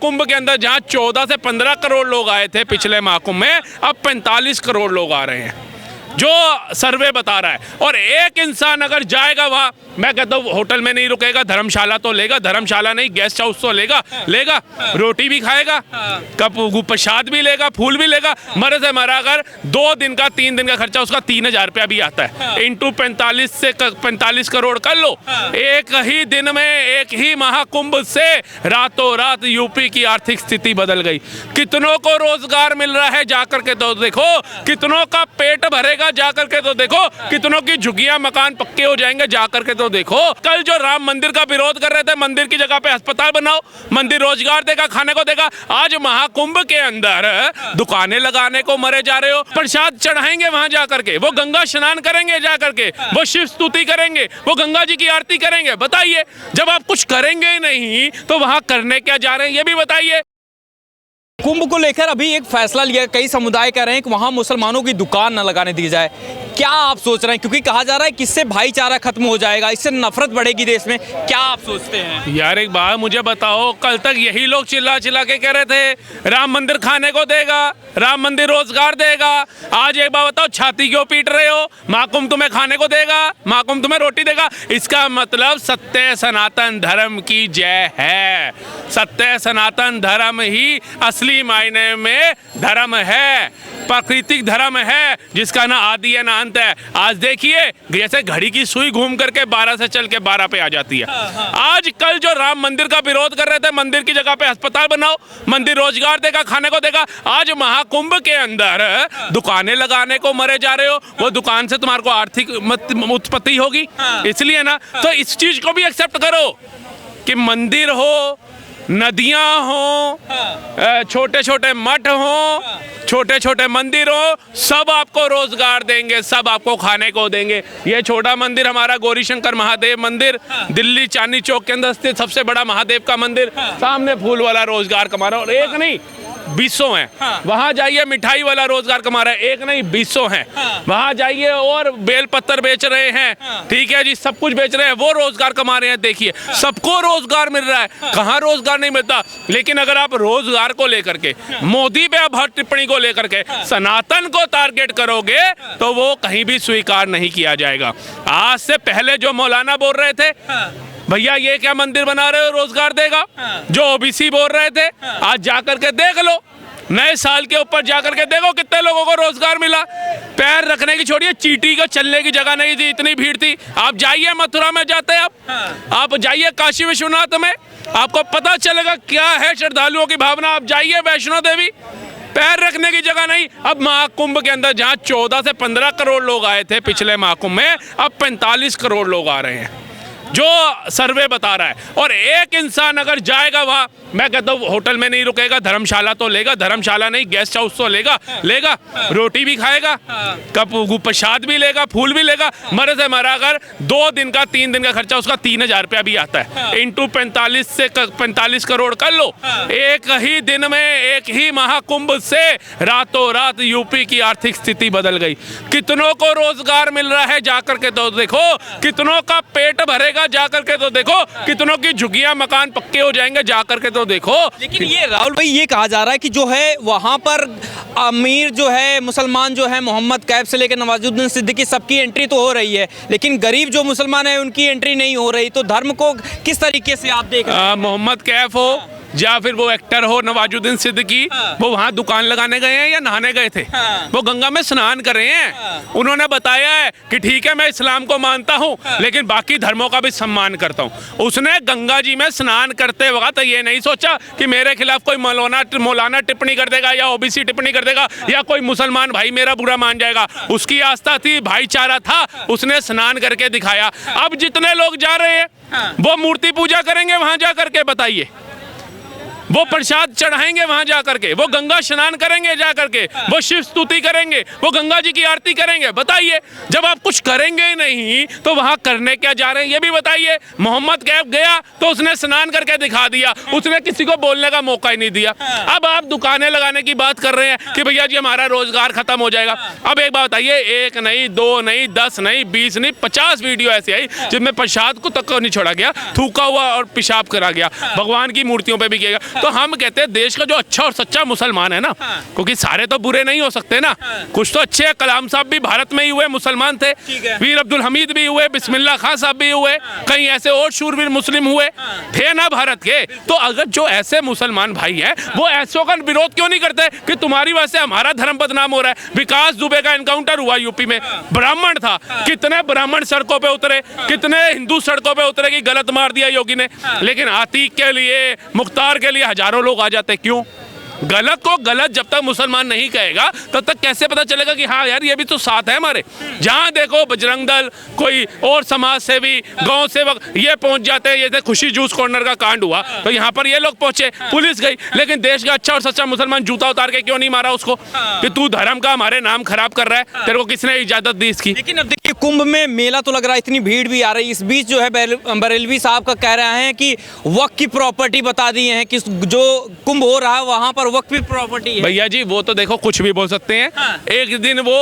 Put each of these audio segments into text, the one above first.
महाकुंभ के अंदर जहां 14 से 15 करोड़ लोग आए थे पिछले महाकुंभ में, अब 45 करोड़ लोग आ रहे हैं, जो सर्वे बता रहा है। और एक इंसान अगर जाएगा वहाँ, मैं कहता हूँ होटल में नहीं रुकेगा, धर्मशाला तो लेगा, धर्मशाला नहीं गेस्ट हाउस तो लेगा, रोटी भी खाएगा, कप प्रसाद भी लेगा, फूल भी लेगा, मरे से मरा अगर 2 दिन का 3 दिन का खर्चा उसका 3000 रुपया भी आता है, इंटू 45 करोड़ कर लो। एक ही दिन में, एक ही महाकुंभ से रातों रात यूपी की आर्थिक स्थिति बदल गई। कितनों को रोजगार मिल रहा है जाकर के तो देखो, कितनों का पेट भरेगा जाकर के तो देखो, कितनों की झुग्गियां मकान पक्के हो जाएंगे जाकर के तो देखो। कल जो राम मंदिर का विरोध कर रहे थे, मंदिर की जगह पे अस्पताल बनाओ, मंदिर रोजगार देगा, खाने को देगा। आज महाकुंभ के अंदर दुकानें लगाने को मरे जा रहे हो, प्रसाद चढ़ाएंगे वहां जाकर के, वो गंगा स्नान करेंगे जाकर के, वो शिव स्तुति करेंगे, वो गंगा जी की आरती करेंगे। बताइए, जब आप कुछ करेंगे नहीं तो वहां करने क्या जा रहे हैं, ये भी बताइए। कुंभ को लेकर अभी एक फैसला लिया, कई समुदाय कह रहे हैं कि वहां मुसलमानों की दुकान न लगाने दी जाए। क्या आप सोच रहे हैं, क्योंकि कहा जा रहा है कि इससे भाईचारा खत्म हो जाएगा, इससे नफरत बढ़ेगी देश में, क्या आप सोचते हैं? यार एक बात मुझे बताओ, कल तक यही लोग चिल्ला चिल्ला के कह रहे थे राम मंदिर खाने को देगा, राम मंदिर रोजगार देगा। आज एक बात बताओ, छाती क्यों पीट रहे हो? महाकुंभ तुम्हें खाने को देगा, महाकुंभ तुम्हें रोटी देगा। इसका मतलब सत्य सनातन धर्म की जय है। सत्य सनातन धर्म ही असली मायने में धर्म है, प्राकृतिक धर्म है, जिसका ना आदि है ना अंत है। आज देखिए, जैसे घड़ी की सुई घूम करके 12 से चल के 12 पे आ जाती है। आज कल जो राम मंदिर का विरोध कर रहे थे, मंदिर की जगह पे अस्पताल बनाओ, मंदिर रोजगार देगा, खाने को देगा। आज महाकुंभ के अंदर दुकानें लगाने को मरे जा रहे हो, वो दुकान से तुम्हारे को आर्थिक उत्पत्ति होगी, इसलिए ना। तो इस चीज को भी एक्सेप्ट करो कि मंदिर हो, नदियां हो, छोटे छोटे मठ हो, छोटे छोटे मंदिर हो, सब आपको रोजगार देंगे, सब आपको खाने को देंगे। ये छोटा मंदिर हमारा गौरी शंकर महादेव मंदिर, दिल्ली चांदनी चौक के अंदर स्थित सबसे बड़ा महादेव का मंदिर, सामने फूल वाला रोजगार कमा रहा है, और एक नहीं 200 हैं। वहां जाइए, मिठाई वाला रोजगार कमा रहा है, एक नहीं 200 हैं। वहां जाइए और बेल पत्तर बेच रहे हैं, ठीक है जी, सब कुछ बेच रहे हैं, वो रोजगार कमा रहे हैं। देखिए, सबको रोजगार मिल रहा है, कहाँ रोजगार नहीं मिलता। लेकिन अगर आप रोजगार को लेकर के, मोदी पे आप हर टिप्पणी को लेकर के सनातन को टारगेट करोगे तो वो कहीं भी स्वीकार नहीं किया जाएगा। आज से पहले जो मौलाना बोल रहे थे, भैया ये क्या मंदिर बना रहे हो, रोजगार देगा, जो ओबीसी बोल रहे थे, आज जाकर के देख लो, नए साल के ऊपर जाकर के देखो कितने लोगों को रोजगार मिला। पैर रखने की छोड़िए, चींटी को चलने की जगह नहीं थी, इतनी भीड़ थी। आप जाइए, मथुरा में जाते हैं आप जाइए काशी विश्वनाथ में, आपको पता चलेगा क्या है श्रद्धालुओं की भावना। आप जाइए वैष्णो देवी, पैर रखने की जगह नहीं। अब महाकुंभ के अंदर जहां 14 से 15 करोड़ लोग आए थे पिछले महाकुंभ में, अब 45 करोड़ लोग आ रहे हैं, जो सर्वे बता रहा है। और एक इंसान अगर जाएगा वहाँ, मैं कहता हूँ होटल में नहीं रुकेगा, धर्मशाला तो लेगा, धर्मशाला नहीं गेस्ट हाउस तो लेगा, रोटी भी खाएगा, कप प्रसाद भी लेगा, फूल भी लेगा, मरे से मरा अगर 2 दिन का 3 दिन का खर्चा उसका 3000 रुपया भी आता है, इंटू 45 करोड़ कर लो। एक ही दिन में, एक ही महाकुंभ से रातों रात यूपी की आर्थिक स्थिति बदल गई। कितनों को रोजगार मिल रहा है जाकर के तो देखो, कितनों का पेट भरेगा जाकर के तो देखो, कितनों की झुग्गियां मकान पक्के हो जाएंगे जाकर के तो देखो। लेकिन ये राहुल भाई, ये कहा जा रहा है कि जो है वहां पर अमीर जो है, मुसलमान जो है, मोहम्मद कैफ से लेकर नवाजुद्दीन सिद्दीकी, सबकी एंट्री तो हो रही है, लेकिन गरीब जो मुसलमान है उनकी एंट्री नहीं हो रही। तो धर्म को किस तरीके से आप देख रहे हैं? मोहम्मद कैफ हो या फिर वो एक्टर हो नवाजुद्दीन सिद्दीकी, वो वहाँ दुकान लगाने गए हैं या नहाने गए थे? वो गंगा में स्नान कर रहे हैं। उन्होंने बताया है कि ठीक है, मैं इस्लाम को मानता हूँ, लेकिन बाकी धर्मों का भी सम्मान करता हूँ। उसने गंगा जी में स्नान करते वक्त ये नहीं सोचा कि मेरे खिलाफ कोई मौलाना टिप्पणी कर देगा या ओबीसी टिप्पणी कर देगा या कोई मुसलमान भाई मेरा बुरा मान जाएगा। उसकी आस्था थी, भाईचारा था, उसने स्नान करके दिखाया। अब जितने लोग जा रहे हैं वो मूर्ति पूजा करेंगे वहां जा करके, बताइए, वो प्रसाद चढ़ाएंगे वहां जाकर के, वो गंगा स्नान करेंगे जाकर के, वो शिव स्तुति करेंगे, वो गंगा जी की आरती करेंगे। बताइए, जब आप कुछ करेंगे नहीं तो वहां करने क्या जा रहे हैं, ये भी बताइए। मोहम्मद कैफ गया तो उसने स्नान करके दिखा दिया, उसने किसी को बोलने का मौका ही नहीं दिया। अब आप दुकानें लगाने की बात कर रहे हैं कि भैया जी हमारा रोजगार खत्म हो जाएगा। अब एक बात बताइए, 1 नहीं 2 नहीं 10 नहीं 20 नहीं 50 वीडियो ऐसी आई जिनमें प्रसाद को तक नहीं छोड़ा गया, थूका हुआ और पेशाब करा गया, भगवान की मूर्तियों पर भी किया गया। तो हम कहते हैं देश का जो अच्छा और सच्चा मुसलमान है ना, क्योंकि सारे तो बुरे नहीं हो सकते ना, कुछ तो अच्छे हैं। कलाम साहब भी भारत में ही हुए मुसलमान थे, वीर अब्दुल हमीद भी हुए, बिस्मिल्लाह खान साहब भी हुए, कई ऐसे और शूरवीर मुस्लिम हुए थे ना भारत के। तो अगर जो ऐसे मुसलमान भाई हैं वो ऐसों का विरोध क्यों नहीं करते कि तुम्हारी वजह से हमारा धर्म बदनाम हो रहा है। विकास दुबे का एनकाउंटर हुआ यूपी में, ब्राह्मण था, कितने ब्राह्मण सड़कों पे उतरे, कितने हिंदू सड़कों पे उतरे कि गलत मार दिया योगी ने। लेकिन आतीक के लिए, मुख्तार के लिए हजारों लोग आ जाते, क्यों? गलत को गलत जब तक मुसलमान नहीं कहेगा तब तक कैसे पता चलेगा कि हाँ यार ये भी तो साथ है हमारे। जहाँ देखो बजरंग दल, कोई और समाज सेवी, गांव सेवक ये पहुंच जाते हैं। ये खुशी जूस कॉर्नर का कांड हुआ तो यहाँ पर ये लोग पहुंचे, पुलिस गई, लेकिन देश का अच्छा और सच्चा मुसलमान जूता उतार के क्यों नहीं मारा उसको कि तू धर्म का हमारे नाम खराब कर रहा है, तेरे को किसने इजाजत दी इसकी। लेकिन अब देखिए कुंभ में मेला तो लग रहा है, इतनी भीड़ भी आ रही है। इस बीच जो है बरेलवी साहब का कह रहे हैं कि वक्फ की प्रॉपर्टी बता दी है कि जो कुंभ हो रहा है वहां पर वक्फ की प्रॉपर्टी है। भैया जी वो तो देखो कुछ भी बोल सकते हैं। एक दिन वो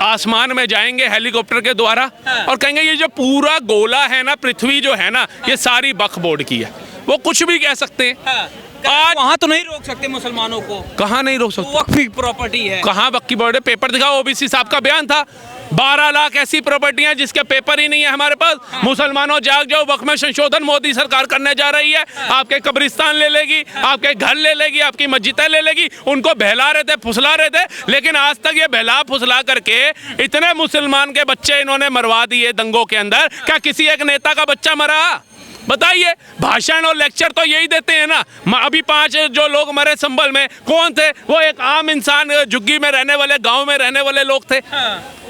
आसमान में जाएंगे हेलीकॉप्टर के द्वारा और कहेंगे ये जो पूरा गोला है ना, पृथ्वी जो है ना, ये सारी वक्फ बोर्ड की है। वो कुछ भी कह सकते हैं। आज वहां तो नहीं रोक सकते मुसलमानों को। कहाँ नहीं रोक सकते? वक्फ की प्रॉपर्टी है। कहाँ वक्फ की बोर्ड है? पेपर दिखाओ, ओबीसी साहब का बयान था 12 लाख ऐसी प्रॉपर्टियां जिसके पेपर ही नहीं है हमारे पास। मुसलमानों जाग जाओ, वक्फ में संशोधन मोदी सरकार करने जा रही है। आपके कब्रिस्तान ले लेगी, आपके घर ले लेगी, आपकी मस्जिदें ले लेगी। उनको बहला रहे थे, फुसला रहे थे, लेकिन आज तक ये बहला फुसला करके इतने मुसलमान के बच्चे इन्होंने मरवा दिए दंगों के अंदर। क्या किसी एक नेता का बच्चा मरा? बताइए। भाषण और लेक्चर तो यही देते हैं ना। अभी 5 जो लोग मरे संभल में, कौन थे? वो एक आम इंसान, झुग्गी में रहने वाले, गांव में रहने वाले लोग थे।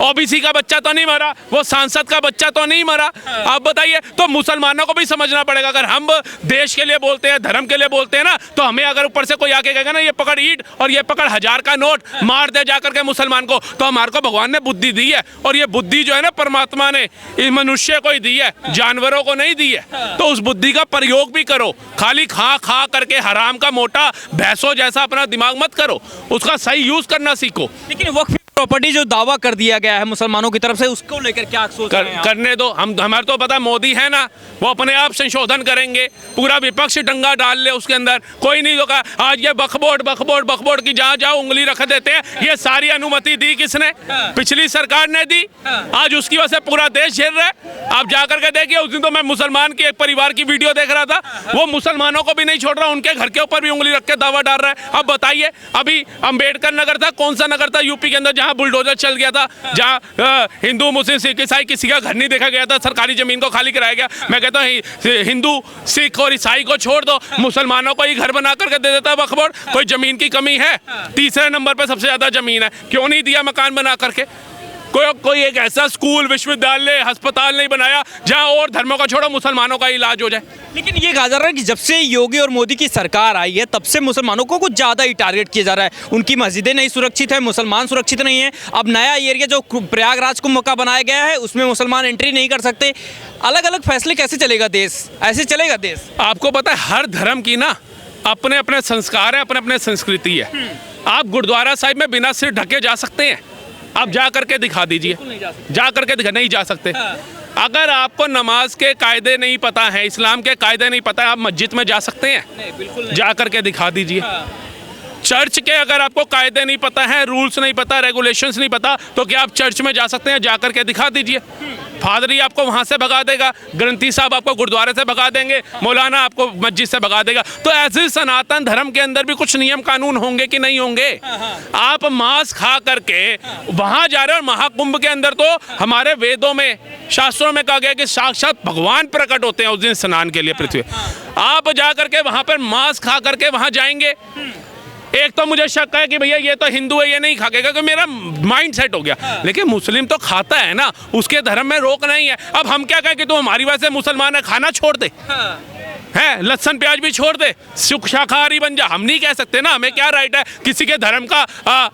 ओबीसी का बच्चा तो नहीं मरा, वो सांसद का बच्चा तो नहीं मरा। आप बताइए। तो मुसलमानों को भी समझना पड़ेगा, अगर हम देश के लिए बोलते हैं, धर्म के लिए बोलते हैं ना, तो हमें अगर ऊपर से कोई आके कहेगा ना ये पकड़ ईंट और ये पकड़ 1000 का नोट, मार दे जाकर के मुसलमान को, तो हमारे को भगवान ने बुद्धि दी है। और ये बुद्धि जो है ना परमात्मा ने इस मनुष्य को ही दी है, जानवरों को नहीं दी है। तो उस बुद्धि का प्रयोग भी करो। खाली खा खा करके हराम का मोटा भैंसों जैसा अपना दिमाग मत करो, उसका सही यूज करना सीखो। लेकिन वक्फ प्रॉपर्टी जो दावा कर दिया गया है मुसलमानों की तरफ से, उसको लेकर क्या सोच रहे हैं आप? करने दो। हमारे तो पता मोदी है ना, वो अपने आप संशोधन करेंगे। पूरा विपक्ष डंगा डाल ले उसके अंदर, कोई नहीं होगा। आज ये वक्फ बोर्ड की जहाँ जाओ उंगली रख देते हैं। ये सारी अनुमति दी किसने? पिछली सरकार ने दी। आज उसकी वजह से पूरा देश झेल रहा है। आप जाकर के देखिए, उस दिन तो मैं मुसलमान की एक परिवार की वीडियो देख रहा था, वो मुसलमानों को भी नहीं छोड़ रहा, उनके घर के ऊपर भी उंगली रख के दावा डाल रहा है। अब बताइए, अभी अम्बेडकर नगर था, कौन सा नगर था यूपी के अंदर जहाँ बुलडोजर चल गया था, जहाँ हिंदू मुस्लिम सिख ईसाई किसी का घर नहीं देखा गया था, सरकारी जमीन को खाली कराया गया। मैं कहता हूँ हिंदू सिख और ईसाई को छोड़ दो, मुसलमानों को ही घर बना करके दे देता वक्फ बोर्ड। कोई जमीन की कमी है? तीसरे नंबर पे सबसे ज्यादा जमीन है, क्यों नहीं दिया मकान बना करके? कोई एक ऐसा स्कूल, विश्वविद्यालय, अस्पताल नहीं बनाया जहां और धर्मों का छोड़ो मुसलमानों का इलाज हो जाए। लेकिन ये कहा जा रहा है कि जब से योगी और मोदी की सरकार आई है तब से मुसलमानों को कुछ ज़्यादा ही टारगेट किया जा रहा है। उनकी मस्जिदें नहीं सुरक्षित है, मुसलमान सुरक्षित नहीं है। अब नया एरिया जो प्रयागराज कुंभ का बनाया गया है उसमें मुसलमान एंट्री नहीं कर सकते। अलग अलग फैसले कैसे चलेगा देश? ऐसे चलेगा देश? आपको पता है हर धर्म की ना अपने अपने संस्कार है, अपने अपने संस्कृति है। आप गुरुद्वारा साहिब में बिना सिर ढके जा सकते हैं? आप जा करके दिखा दीजिए। जा करके दिखा, नहीं जा सकते। अगर आपको नमाज के कायदे नहीं पता है, इस्लाम के कायदे नहीं पता है, आप मस्जिद में जा सकते हैं? नहीं, बिल्कुल नहीं। जा करके दिखा दीजिए। चर्च के अगर आपको कायदे नहीं पता है, रूल्स नहीं पता, रेगुलेशंस नहीं पता, तो क्या आप चर्च में जा सकते हैं? जा करके दिखा दीजिए। फादरी आपको वहाँ से भगा देगा, ग्रंथी साहब आपको गुरुद्वारे से भगा देंगे, मौलाना आपको मस्जिद से भगा देगा। तो ऐसे सनातन धर्म के अंदर भी कुछ नियम कानून होंगे कि नहीं होंगे? आप मांस खा करके वहाँ जा रहे हो। और महाकुंभ के अंदर तो हमारे वेदों में, शास्त्रों में कहा गया कि साक्षात भगवान प्रकट होते हैं उस दिन स्नान के लिए पृथ्वी। आप जा करके वहाँ पर मांस खा करके वहाँ जाएंगे। एक तो मुझे शक है कि भैया ये तो हिंदू है, ये नहीं खाएगा, क्योंकि मेरा माइंड सेट हो गया। लेकिन मुस्लिम तो खाता है ना, उसके धर्म में रोक नहीं है। अब हम क्या कहें कि तू हमारी वजह से मुसलमान है, खाना छोड़ दे, है लहसुन प्याज भी छोड़ दे, सुख शाकाहारी बन जा। हम नहीं कह सकते ना, हमें क्या राइट है किसी के धर्म का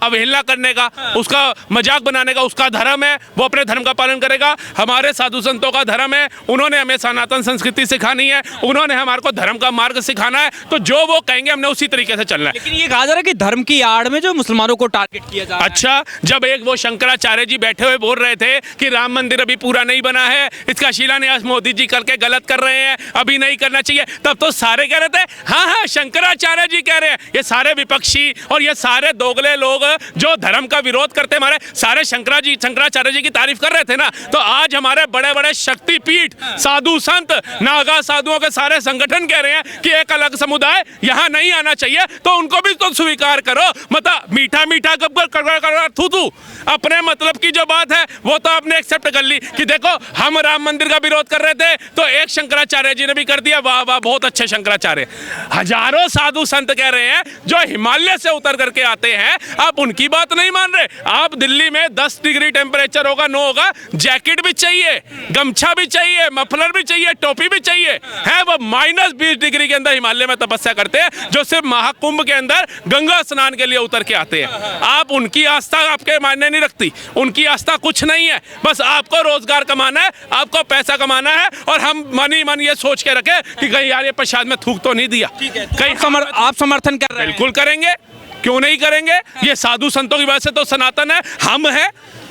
अवहेलना करने का, उसका मजाक बनाने का? उसका धर्म है, वो अपने धर्म का पालन करेगा। हमारे साधु संतों का धर्म है, उन्होंने हमें सनातन संस्कृति सिखानी है, उन्होंने हमारे को धर्म का मार्ग सिखाना है। तो जो वो कहेंगे हमने उसी तरीके से चलना है। लेकिन ये कहा जा रहा है कि धर्म की आड़ में जो मुसलमानों को टारगेट किया जा रहा है। अच्छा, जब एक वो शंकराचार्य जी बैठे हुए बोल रहे थे कि राम मंदिर अभी पूरा नहीं बना है, इसका शिलान्यास मोदी जी करके गलत कर रहे हैं, अभी नहीं करना चाहिए। तब तो सारे कह रहे थे हाँ हाँ शंकराचार्य जी कह रहे हैं। ये सारे विपक्षी और ये सारे दोगले लोग जो धर्म का विरोध करते हमारे सारे शंकराचार्य जी की तारीफ कर रहे थे ना। तो आज हमारे बड़े बड़े शक्तिपीठ साधु संत नागा साधुओं के सारे संगठन कह रहे हैं कि एक अलग समुदाय यहाँ नहीं आना चाहिए, तो उनको भी तो स्वीकार करो। मतलब मीठा मीठा कब कर थू अपने मतलब की जो बात है वो तो आपने एक्सेप्ट कर ली कि देखो हम राम मंदिर का विरोध कर रहे थे तो एक शंकराचार्य जी ने भी कर दिया, वाह वाह बहुत अच्छे शंकराचार्य। हजारों साधु संत कह रहे हैं जो हिमालय से उतर करके आते हैं, आप उनकी बात नहीं मान रहे। आप दिल्ली में 10 डिग्री टेम्परेचर होगा नो होगा, जैकेट भी चाहिए, गमछा भी चाहिए, मफलर भी चाहिए, टोपी भी चाहिए है। वो -20 डिग्री के अंदर हिमालय में तपस्या करते हैं जो सिर्फ महाकुंभ के अंदर गंगा स्नान के लिए उतर के आते हैं। आप उनकी आस्था आपके मायने नहीं रखती, उनकी आस्था कुछ नहीं है। बस आपको रोजगार कमाना है, आपको पैसा कमाना है और हम मन ये सोच के रखे कि कहीं यार ये प्रसाद में थूक तो नहीं दिया। कहीं आप समर्थन कर रहे हैं? बिल्कुल करेंगे, क्यों नहीं करेंगे। ये साधु संतों की वजह से तो सनातन है, हम हैं।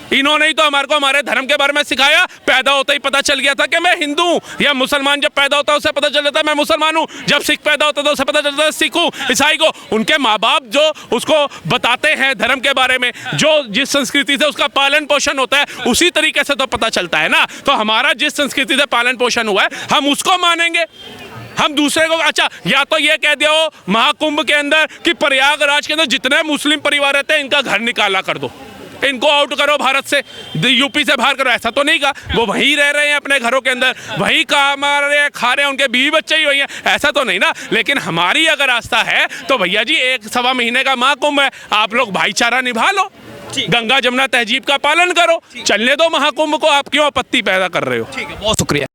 इन्होंने ही तो हमारे को हमारे धर्म के बारे में सिखाया। पैदा होता ही पता चल गया था कि मैं हिंदू हूँ, या मुसलमान जब पैदा होता है उसे पता चल जाता है मैं मुसलमान हूँ, जब सिख पैदा होता है तो उसे पता चलता है सिख हूँ, ईसाई को। उनके माँ बाप जो उसको बताते हैं धर्म के बारे में, जो जिस संस्कृति से उसका पालन पोषण होता है उसी तरीके से तो पता चलता है ना। तो हमारा जिस संस्कृति से पालन पोषण हुआ है हम उसको मानेंगे। हम दूसरे को अच्छा या तो ये कह दिया हो महाकुंभ के अंदर कि प्रयागराज के अंदर जितने मुस्लिम परिवार रहते हैं इनका घर निकाला कर दो, इनको आउट करो भारत से, यूपी से बाहर करो। ऐसा तो नहीं कहा, वो वहीं रह रहे हैं अपने घरों के अंदर, वहीं कमा रहे हैं, खा रहे हैं, उनके बीवी बच्चे ही वही हैं, ऐसा तो नहीं ना। लेकिन हमारी अगर आस्था है तो भैया जी 1-1.25 महीने का महाकुंभ है, आप लोग भाईचारा निभा लो, गंगा जमुना तहजीब का पालन करो, चलने दो महाकुंभ को, आप क्यों आपत्ति पैदा कर रहे हो। ठीक है, बहुत शुक्रिया।